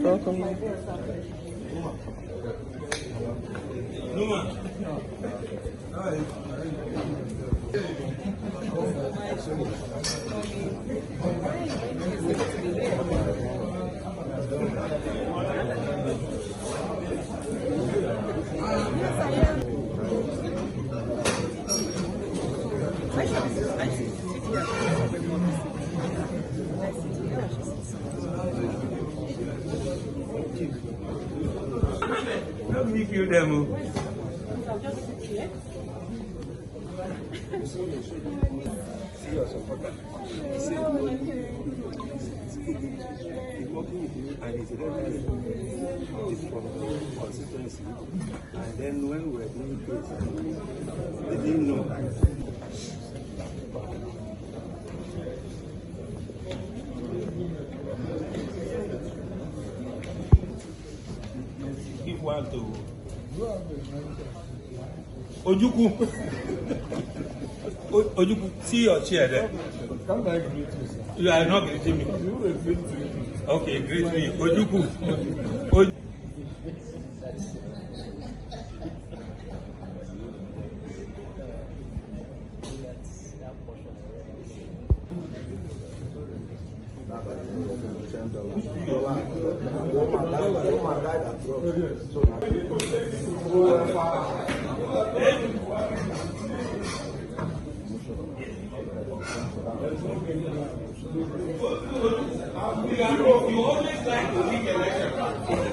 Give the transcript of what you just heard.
Welcome. Numa. Let me kill them. See your supporter. He's working with you and he's ready for consistency. And then when we were doing this, they didn't know. Give one to Ojuku. Ojuku, see your chair there. Come back, greet you, sir. You are not greeting me. You will greet you. Okay, greet me. Ojuku. You always like to win election.